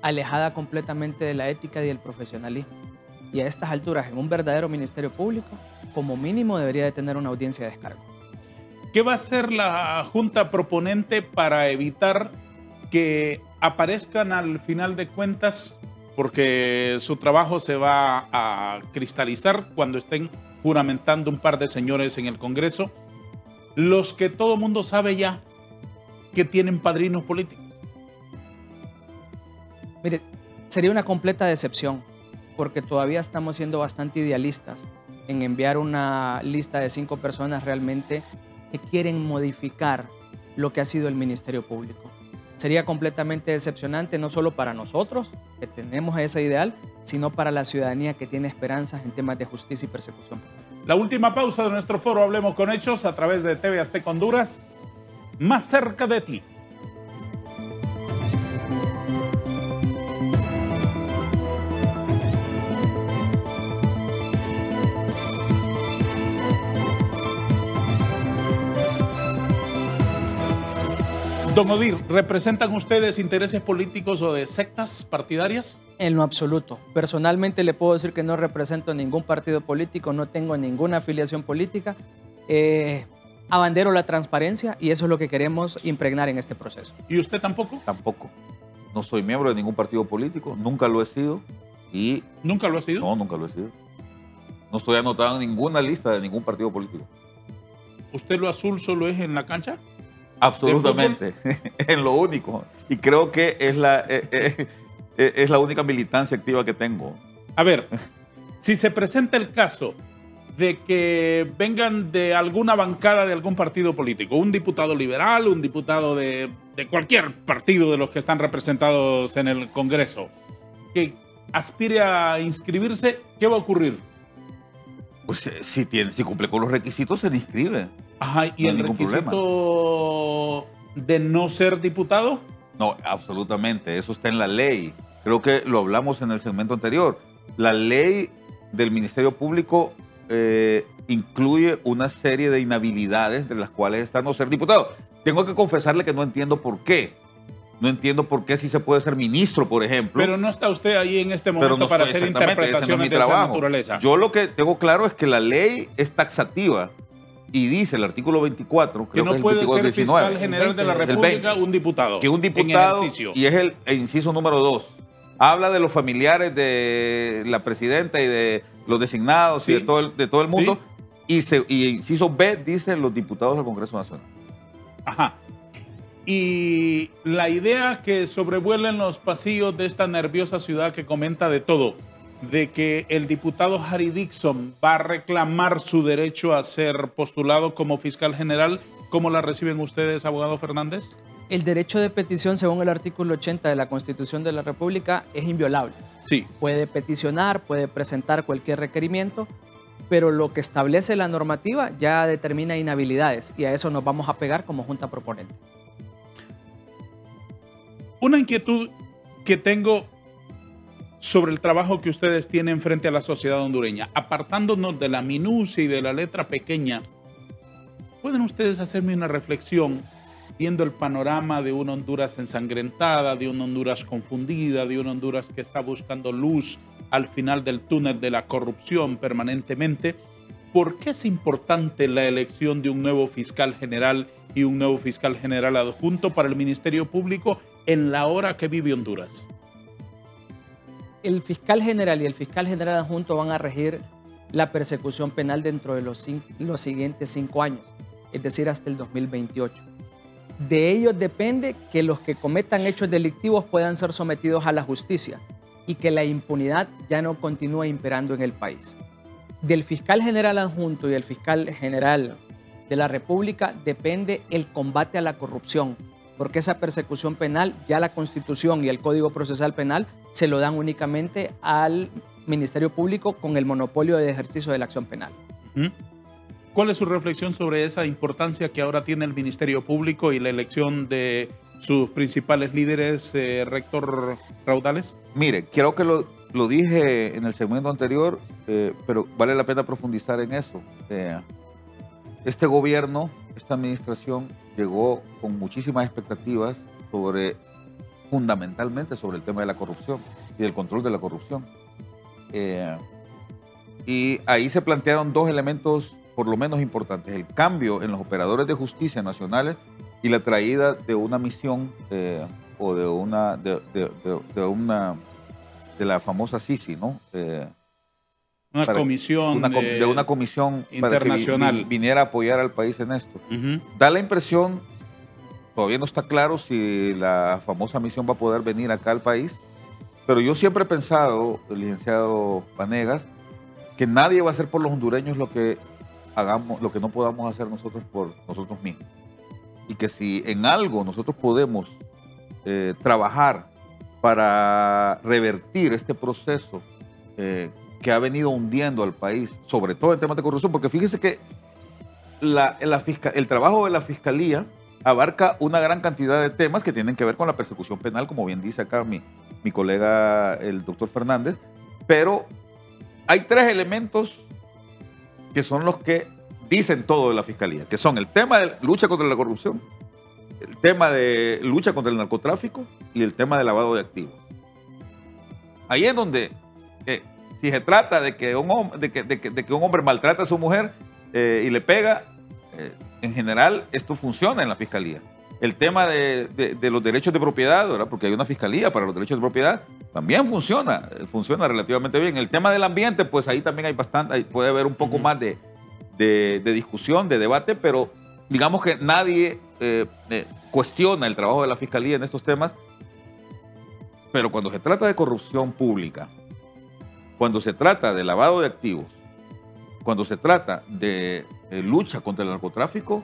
alejada completamente de la ética y del profesionalismo. Y a estas alturas, en un verdadero ministerio público, como mínimo debería de tener una audiencia de descargo. ¿Qué va a hacer la Junta proponente para evitar que aparezcan al final de cuentas, porque su trabajo se va a cristalizar cuando estén juramentando un par de señores en el Congreso, los que todo mundo sabe ya que tienen padrinos políticos? Mire, sería una completa decepción, porque todavía estamos siendo bastante idealistas en enviar una lista de 5 personas realmente que quieren modificar lo que ha sido el Ministerio Público. Sería completamente decepcionante, no solo para nosotros, que tenemos ese ideal, sino para la ciudadanía que tiene esperanzas en temas de justicia y persecución. La última pausa de nuestro foro Hablemos con Hechos a través de TV Azteca Honduras, más cerca de ti. Don Odir, ¿representan ustedes intereses políticos o de sectas partidarias? En lo absoluto. Personalmente le puedo decir que no represento ningún partido político, no tengo ninguna afiliación política. Abandero la transparencia y eso es lo que queremos impregnar en este proceso. ¿Y usted tampoco? Tampoco. No soy miembro de ningún partido político, nunca lo he sido. Y ¿Nunca lo ha sido? no, nunca lo he sido. No estoy anotado en ninguna lista de ningún partido político. ¿Usted lo azul solo es en la cancha? Absolutamente, en lo único. Y creo que es la única militancia activa que tengo. A ver, si se presenta el caso de que vengan de alguna bancada de algún partido político, un diputado liberal, un diputado de cualquier partido de los que están representados en el Congreso, que aspire a inscribirse, ¿qué va a ocurrir? Pues si cumple con los requisitos, se le inscribe. Ajá, ¿y No hay el ningún requisito de no ser diputado? No, absolutamente. Eso está en la ley. Creo que lo hablamos en el segmento anterior. La ley del Ministerio Público incluye una serie de inhabilidades de las cuales está no ser diputado. Tengo que confesarle que no entiendo por qué. No entiendo por qué si se puede ser ministro, por ejemplo. Pero no está usted ahí en este momento para hacer interpretaciones de esa naturaleza. Yo lo que tengo claro es que la ley es taxativa y dice el artículo 24, creo que no puede ser fiscal general de la República un diputado. Que un diputado, en ejercicio. Y es el inciso número 2. Habla de los familiares de la presidenta y de los designados, sí, y de todo el mundo. Sí. Y inciso B dice los diputados del Congreso Nacional. Ajá. Y la idea que sobrevuela los pasillos de esta nerviosa ciudad que comenta de todo, de que el diputado Harry Dixon va a reclamar su derecho a ser postulado como fiscal general, ¿cómo la reciben ustedes, abogado Fernández? El derecho de petición, según el artículo 80 de la Constitución de la República, es inviolable. Sí. Puede peticionar, puede presentar cualquier requerimiento, pero lo que establece la normativa ya determina inhabilidades y a eso nos vamos a pegar como Junta Proponente. Una inquietud que tengo sobre el trabajo que ustedes tienen frente a la sociedad hondureña, apartándonos de la minucia y de la letra pequeña, ¿pueden ustedes hacerme una reflexión viendo el panorama de una Honduras ensangrentada, de una Honduras confundida, de una Honduras que está buscando luz al final del túnel de la corrupción permanentemente? ¿Por qué es importante la elección de un nuevo fiscal general y un nuevo fiscal general adjunto para el Ministerio Público en la hora que vive Honduras? El fiscal general y el fiscal general adjunto van a regir la persecución penal dentro de los siguientes 5 años, es decir, hasta el 2028. De ellos depende que los que cometan hechos delictivos puedan ser sometidos a la justicia y que la impunidad ya no continúe imperando en el país. Del fiscal general adjunto y el fiscal general de la República depende el combate a la corrupción, porque esa persecución penal, ya la Constitución y el Código Procesal Penal se lo dan únicamente al Ministerio Público con el monopolio de ejercicio de la acción penal. ¿Cuál es su reflexión sobre esa importancia que ahora tiene el Ministerio Público y la elección de sus principales líderes, rector Raudales? Mire, creo que lo dije en el segmento anterior, pero vale la pena profundizar en eso. Este gobierno esta administración llegó con muchísimas expectativas fundamentalmente sobre el tema de la corrupción y del control de la corrupción. Y ahí se plantearon dos elementos por lo menos importantes: el cambio en los operadores de justicia nacionales y la traída de una misión o de la famosa Sisi, ¿no? Una comisión de una comisión internacional para que viniera a apoyar al país en esto. Uh-huh. Da la impresión, todavía no está claro si la famosa misión va a poder venir acá al país, pero yo siempre he pensado, el licenciado Vanegas, que nadie va a hacer por los hondureños lo que hagamos, lo que no podamos hacer nosotros por nosotros mismos. Y que si en algo nosotros podemos trabajar para revertir este proceso que ha venido hundiendo al país, sobre todo en temas de corrupción, porque fíjese que el trabajo de la Fiscalía abarca una gran cantidad de temas que tienen que ver con la persecución penal, como bien dice acá mi colega, el doctor Fernández, pero hay tres elementos que son los que dicen todo de la Fiscalía, que son el tema de lucha contra la corrupción, el tema de lucha contra el narcotráfico y el tema de lavado de activos. Ahí es donde, si se trata de que un hombre maltrata a su mujer y le pega, en general esto funciona en la Fiscalía. El tema de los derechos de propiedad, ¿verdad? Porque hay una Fiscalía para los derechos de propiedad, también funciona relativamente bien. El tema del ambiente, pues ahí también hay bastante, puede haber un poco más de discusión, de debate, pero digamos que nadie cuestiona el trabajo de la Fiscalía en estos temas. Pero cuando se trata de corrupción pública, cuando se trata de lavado de activos, cuando se trata de lucha contra el narcotráfico,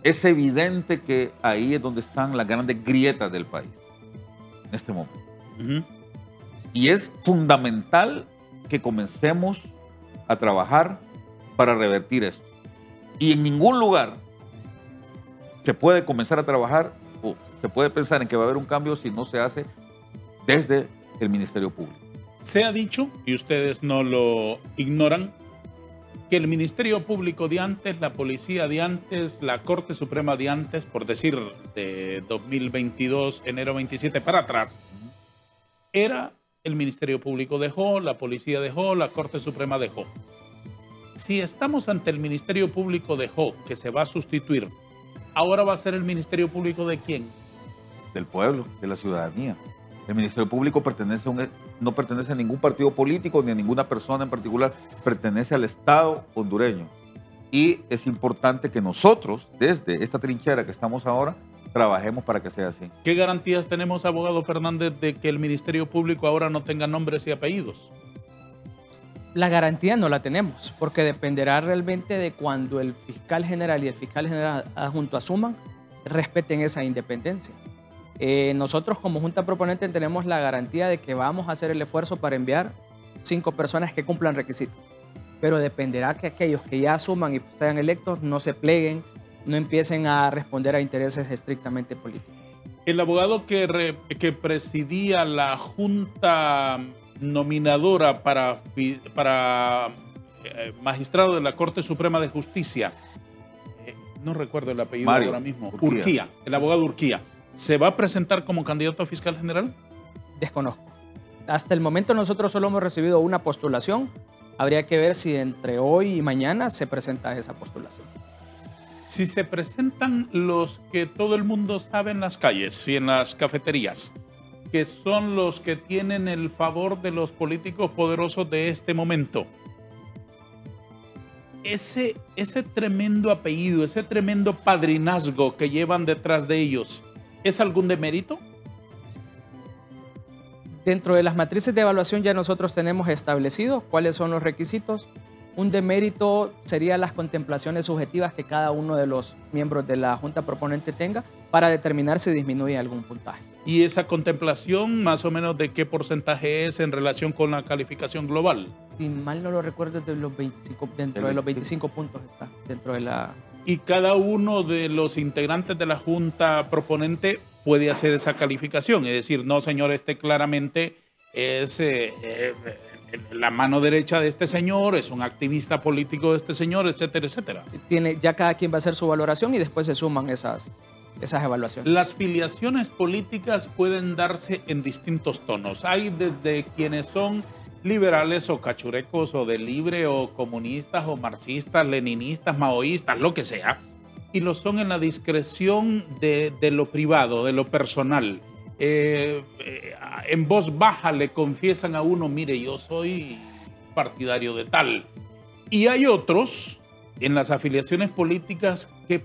es evidente que ahí es donde están las grandes grietas del país en este momento. Uh-huh. Y es fundamental que comencemos a trabajar para revertir esto. Y en ningún lugar se puede comenzar a trabajar o se puede pensar en que va a haber un cambio si no se hace desde el Ministerio Público. Se ha dicho, y ustedes no lo ignoran, que el Ministerio Público de antes, la Policía de antes, la Corte Suprema de antes, por decir de 2022, enero 27 para atrás, era el Ministerio Público dejó, la Policía dejó, la Corte Suprema dejó. Si estamos ante el Ministerio Público dejó, que se va a sustituir, ¿ahora va a ser el Ministerio Público de quién? Del pueblo, de la ciudadanía. El Ministerio Público no pertenece a ningún partido político ni a ninguna persona en particular, pertenece al Estado hondureño. Y es importante que nosotros, desde esta trinchera que estamos ahora, trabajemos para que sea así. ¿Qué garantías tenemos, abogado Fernández, de que el Ministerio Público ahora no tenga nombres y apellidos? La garantía no la tenemos, porque dependerá realmente de cuando el fiscal general y el fiscal general adjunto asuman, respeten esa independencia. Nosotros como Junta Proponente tenemos la garantía de que vamos a hacer el esfuerzo para enviar 5 personas que cumplan requisitos, pero dependerá que aquellos que ya asuman y sean electos no se pleguen, no empiecen a responder a intereses estrictamente políticos. El abogado que presidía la Junta nominadora para magistrado de la Corte Suprema de Justicia, no recuerdo el apellido ahora mismo, Urquía, el abogado Urquía, ¿se va a presentar como candidato a fiscal general? Desconozco. Hasta el momento nosotros solo hemos recibido una postulación. Habría que ver si entre hoy y mañana se presenta esa postulación. Si se presentan los que todo el mundo sabe en las calles y en las cafeterías, que son los que tienen el favor de los políticos poderosos de este momento, ese tremendo apellido, ese tremendo padrinazgo que llevan detrás de ellos, ¿es algún demérito? Dentro de las matrices de evaluación ya nosotros tenemos establecido cuáles son los requisitos. Un demérito sería las contemplaciones subjetivas que cada uno de los miembros de la Junta Proponente tenga para determinar si disminuye algún puntaje. ¿Y esa contemplación más o menos de qué porcentaje es en relación con la calificación global? Si mal no lo recuerdo, de los 25, dentro de los 25 puntos está dentro de la... Y cada uno de los integrantes de la Junta Proponente puede hacer esa calificación, es decir, no señor, claramente es la mano derecha de este señor, es un activista político de este señor, etcétera, etcétera. Ya cada quien va a hacer su valoración y después se suman esas evaluaciones. Las filiaciones políticas pueden darse en distintos tonos. Hay desde quienes son liberales o cachurecos o de libre o comunistas o marxistas, leninistas, maoístas, lo que sea, y lo son en la discreción de lo privado, de lo personal. En voz baja le confiesan a uno, mire, yo soy partidario de tal. Y hay otros en las afiliaciones políticas que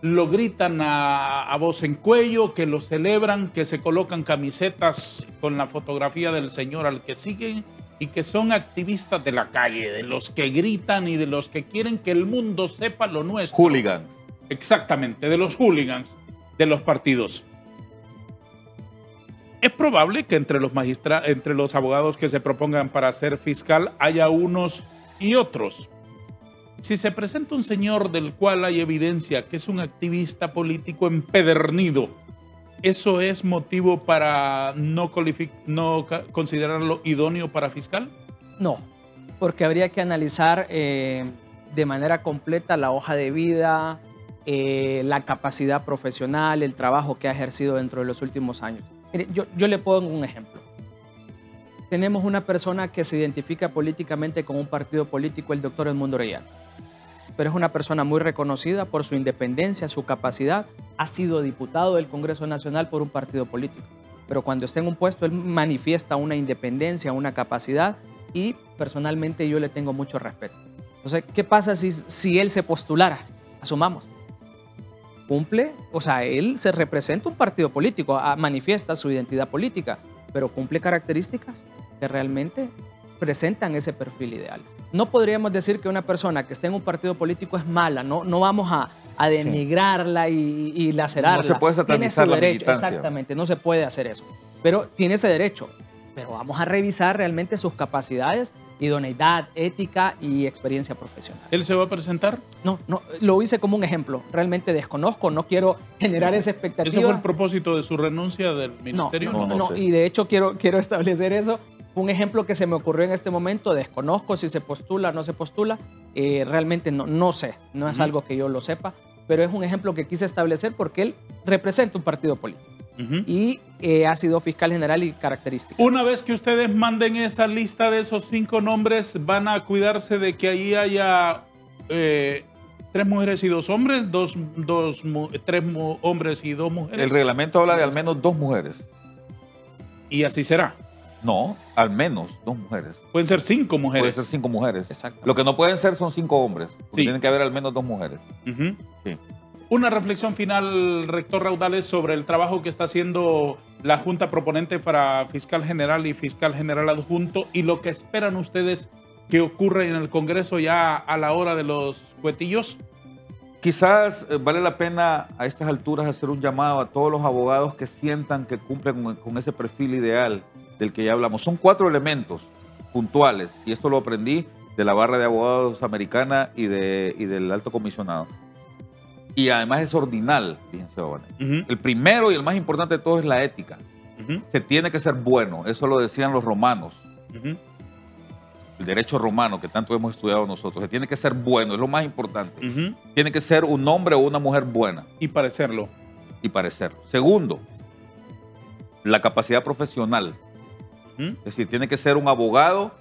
lo gritan a voz en cuello, que lo celebran, que se colocan camisetas con la fotografía del señor al que siguen y que son activistas de la calle, de los que gritan y de los que quieren que el mundo sepa lo nuestro. Hooligans. Exactamente, de los hooligans de los partidos. Es probable que entre los abogados que se propongan para ser fiscal haya unos y otros. Si se presenta un señor del cual hay evidencia que es un activista político empedernido, ¿eso es motivo para no considerarlo idóneo para fiscal? No, porque habría que analizar de manera completa la hoja de vida, la capacidad profesional, el trabajo que ha ejercido dentro de los últimos años. Mire, yo le pongo un ejemplo. Tenemos una persona que se identifica políticamente con un partido político, el doctor Edmundo Orellana. Pero es una persona muy reconocida por su independencia, su capacidad. Ha sido diputado del Congreso Nacional por un partido político. Pero cuando está en un puesto, él manifiesta una independencia, una capacidad y personalmente yo le tengo mucho respeto. Entonces, ¿qué pasa si él se postulara? Asumamos. Cumple, o sea, él se representa un partido político, manifiesta su identidad política, pero cumple características que realmente presentan ese perfil ideal. No podríamos decir que una persona que esté en un partido político es mala, no vamos a denigrarla y lacerarla. No se puede satanizar la militancia. Exactamente, no se puede hacer eso. Pero tiene ese derecho. Pero vamos a revisar realmente sus capacidades, idoneidad, ética y experiencia profesional. ¿Él se va a presentar? No, lo hice como un ejemplo. Realmente desconozco, no quiero generar esa expectativa. ¿Ese fue el propósito de su renuncia del ministerio? No sé. Y de hecho quiero establecer eso. Un ejemplo que se me ocurrió en este momento, desconozco si se postula o no se postula, realmente no sé, no es algo que yo lo sepa, pero es un ejemplo que quise establecer porque él representa un partido político y ha sido fiscal general y características. Una vez que ustedes manden esa lista de esos 5 nombres, ¿van a cuidarse de que ahí haya 3 mujeres y 2 hombres, 3 hombres y 2 mujeres? El reglamento habla de al menos 2 mujeres. ¿Y así será? No, al menos 2 mujeres. Pueden ser 5 mujeres. Pueden ser 5 mujeres. Exacto. Lo que no pueden ser son 5 hombres. Porque Sí. tienen que haber al menos 2 mujeres. Sí. Una reflexión final, rector Raudales, sobre el trabajo que está haciendo la Junta Proponente para Fiscal General y Fiscal General Adjunto y lo que esperan ustedes que ocurra en el Congreso ya a la hora de los cuetillos. Quizás vale la pena a estas alturas hacer un llamado a todos los abogados que sientan que cumplen con ese perfil ideal del que ya hablamos. Son 4 elementos puntuales y esto lo aprendí de la barra de abogados americana y del alto comisionado. Y además es ordinal, fíjense, jóvenes. El primero y el más importante de todo es la ética. Se tiene que ser bueno, eso lo decían los romanos. El derecho romano que tanto hemos estudiado nosotros. Se tiene que ser bueno, es lo más importante. Tiene que ser un hombre o una mujer buena. Y parecerlo. Y parecerlo. Segundo, la capacidad profesional. Es decir, tiene que ser un abogado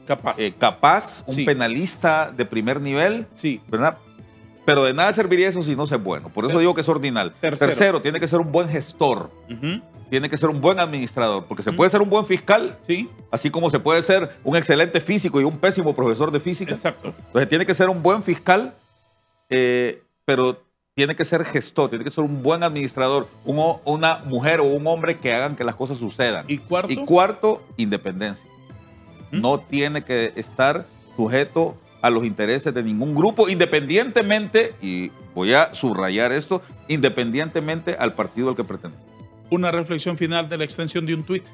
capaz, un Sí. penalista de primer nivel, Sí. ¿verdad? Pero de nada serviría eso si no es bueno. Por eso digo que es ordinal. Tercero, tiene que ser un buen gestor. Tiene que ser un buen administrador. Porque se puede ser un buen fiscal, Sí. así como se puede ser un excelente físico y un pésimo profesor de física. Exacto. Entonces tiene que ser un buen fiscal, pero tiene que ser gestor, tiene que ser un buen administrador, una mujer o un hombre que hagan que las cosas sucedan. ¿Y cuarto? Y cuarto, independencia. No tiene que estar sujeto a los intereses de ningún grupo, independientemente, y voy a subrayar esto, independientemente al partido al que pretende. Una reflexión final de la extensión de un tuit.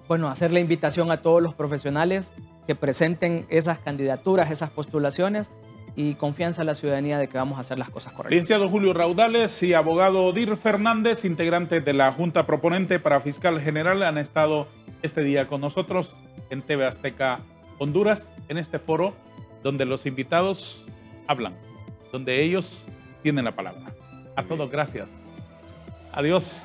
Bueno, hacer la invitación a todos los profesionales que presenten esas candidaturas, esas postulaciones y confianza a la ciudadanía de que vamos a hacer las cosas correctas. Licenciado Julio Raudales y abogado Odir Fernández, integrantes de la Junta Proponente para Fiscal General, han estado este día con nosotros en TV Azteca Honduras, en este foro donde los invitados hablan, donde ellos tienen la palabra. A todos, gracias. Adiós.